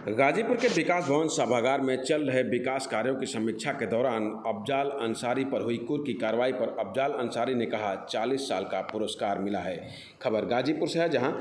गाजीपुर के विकास भवन सभागार में चल रहे विकास कार्यों की समीक्षा के दौरान अफजाल अंसारी पर हुई कुर्क की कार्रवाई पर अफजाल अंसारी ने कहा 40 साल का पुरस्कार मिला है। खबर गाजीपुर से है, जहां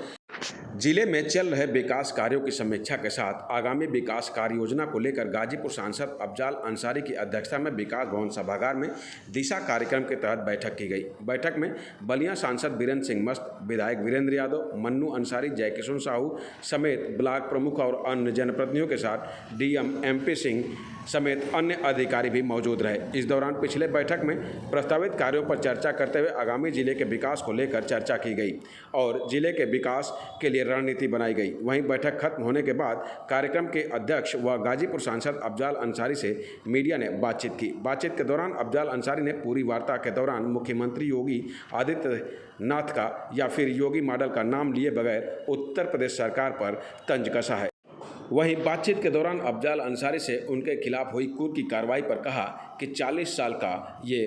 जिले में चल रहे विकास कार्यों की समीक्षा के साथ आगामी विकास कार्य योजना को लेकर गाजीपुर सांसद अफजाल अंसारी की अध्यक्षता में विकास भवन सभागार में दिशा कार्यक्रम के तहत बैठक की गई। बैठक में बलिया सांसद बीरेंद्र सिंह मस्त, विधायक वीरेंद्र यादव, मन्नू अंसारी, जयकिशन साहू समेत ब्लॉक प्रमुख और अन्य जनप्रतिनिधियों के साथ डीएम एमपी सिंह समेत अन्य अधिकारी भी मौजूद रहे। इस दौरान पिछले बैठक में प्रस्तावित कार्यों पर चर्चा करते हुए आगामी जिले के विकास को लेकर चर्चा की गई और जिले के विकास के लिए रणनीति बनाई गई। वहीं बैठक खत्म होने के बाद कार्यक्रम के अध्यक्ष व गाजीपुर सांसद अफजाल अंसारी से मीडिया ने बातचीत की। बातचीत के दौरान अफजाल अंसारी ने पूरी वार्ता के दौरान मुख्यमंत्री योगी आदित्यनाथ का या फिर योगी मॉडल का नाम लिए बगैर उत्तर प्रदेश सरकार पर तंज कसा है। वहीं बातचीत के दौरान अफजाल अंसारी से उनके खिलाफ हुई कुर्क की कार्रवाई पर कहा कि 40 साल का ये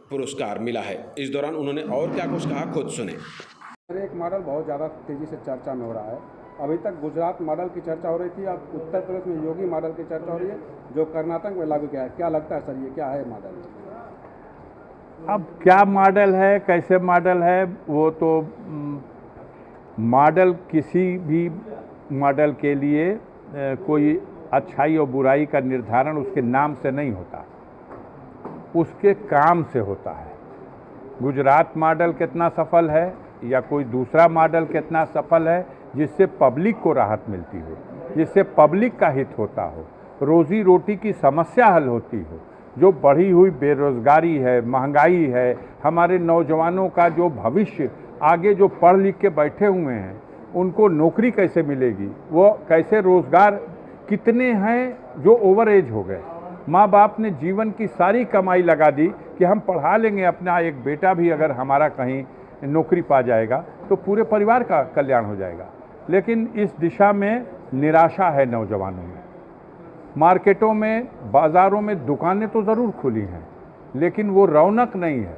पुरस्कार मिला है। इस दौरान उन्होंने और क्या कुछ कहा, खुद सुने। एक मॉडल बहुत ज़्यादा तेज़ी से चर्चा में हो रहा है। अभी तक गुजरात मॉडल की चर्चा हो रही थी, अब उत्तर प्रदेश में योगी मॉडल की चर्चा हो रही है जो कर्नाटक में लागू किया है। क्या लगता है सर, ये क्या है मॉडल? अब क्या मॉडल है, कैसे मॉडल है, वो तो मॉडल किसी भी मॉडल के लिए कोई अच्छाई और बुराई का निर्धारण उसके नाम से नहीं होता, उसके काम से होता है। गुजरात मॉडल कितना सफल है या कोई दूसरा मॉडल कितना सफल है जिससे पब्लिक को राहत मिलती हो, जिससे पब्लिक का हित होता हो, रोजी रोटी की समस्या हल होती हो, जो बढ़ी हुई बेरोजगारी है, महंगाई है, हमारे नौजवानों का जो भविष्य आगे जो पढ़ लिख के बैठे हुए हैं उनको नौकरी कैसे मिलेगी, वो कैसे रोज़गार, कितने हैं जो ओवर एज हो गए, माँ बाप ने जीवन की सारी कमाई लगा दी कि हम पढ़ा लेंगे अपना एक बेटा भी, अगर हमारा कहीं नौकरी पा जाएगा तो पूरे परिवार का कल्याण हो जाएगा। लेकिन इस दिशा में निराशा है नौजवानों में। मार्केटों में, बाज़ारों में दुकानें तो ज़रूर खुली हैं लेकिन वो रौनक नहीं है,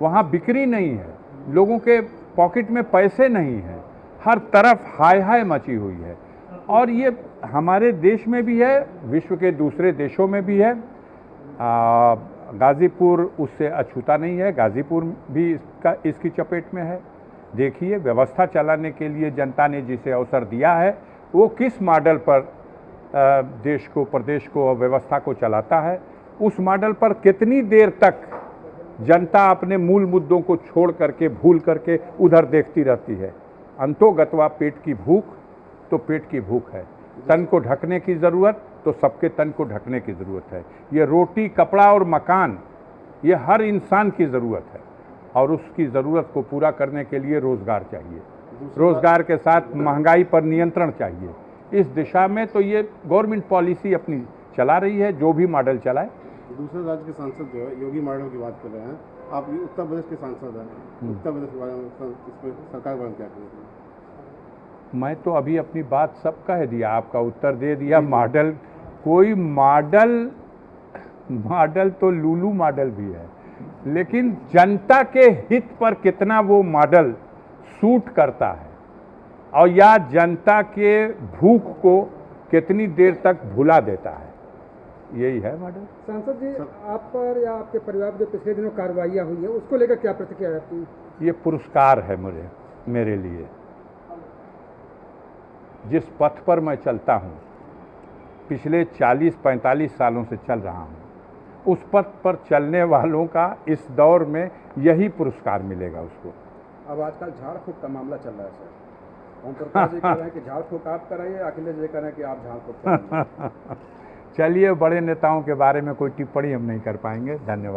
वहाँ बिक्री नहीं है, लोगों के पॉकेट में पैसे नहीं हैं, हर तरफ हाय हाय मची हुई है। और ये हमारे देश में भी है, विश्व के दूसरे देशों में भी है। गाज़ीपुर उससे अछूता नहीं है, गाज़ीपुर भी इसकी चपेट में है। देखिए, व्यवस्था चलाने के लिए जनता ने जिसे अवसर दिया है वो किस मॉडल पर देश को, प्रदेश को और व्यवस्था को चलाता है, उस मॉडल पर कितनी देर तक जनता अपने मूल मुद्दों को छोड़ करके, भूल करके उधर देखती रहती है। अंतोगत्वा पेट की भूख तो पेट की भूख है, तन को ढकने की ज़रूरत तो सबके तन को ढकने की ज़रूरत है। ये रोटी, कपड़ा और मकान, ये हर इंसान की ज़रूरत है और उसकी ज़रूरत को पूरा करने के लिए रोज़गार चाहिए। रोज़गार के साथ महंगाई पर नियंत्रण चाहिए। इस दिशा में तो ये गवर्नमेंट पॉलिसी अपनी चला रही है, जो भी मॉडल चलाए। दूसरे राज्य के सांसद जो है योगी मॉडल की बात कर रहे हैं, आप उत्तर प्रदेश के सांसद हैं, उत्तर प्रदेश के बारे में इसमें सरकार के बारे में क्या करेंगे? मैं तो अभी अपनी बात सब कह दिया, आपका उत्तर दे दिया। मॉडल, कोई मॉडल तो लूलू मॉडल भी है, लेकिन जनता के हित पर कितना वो मॉडल सूट करता है और या जनता के भूख को कितनी देर तक भुला देता है, यही है मॉडल। सांसद जी, आप पर या आपके परिवार पर जो पिछले दिनों कार्रवाइयाँ हुई है उसको लेकर क्या प्रतिक्रिया रहती है? ये पुरस्कार है मेरे लिए। जिस पथ पर मैं चलता हूँ, पिछले 40-45 सालों से चल रहा हूँ, उस पथ पर चलने वालों का इस दौर में यही पुरस्कार मिलेगा उसको। अब आजकल झाड़ फूक का मामला चल रहा है सर, ओम प्रकाश जी कह रहे हैं कि झाड़ फूक आप कराइए, अखिलेश जी कह रहे हैं कि आप झाड़ फूक कराइए। चलिए, बड़े नेताओं के बारे में कोई टिप्पणी हम नहीं कर पाएंगे। धन्यवाद।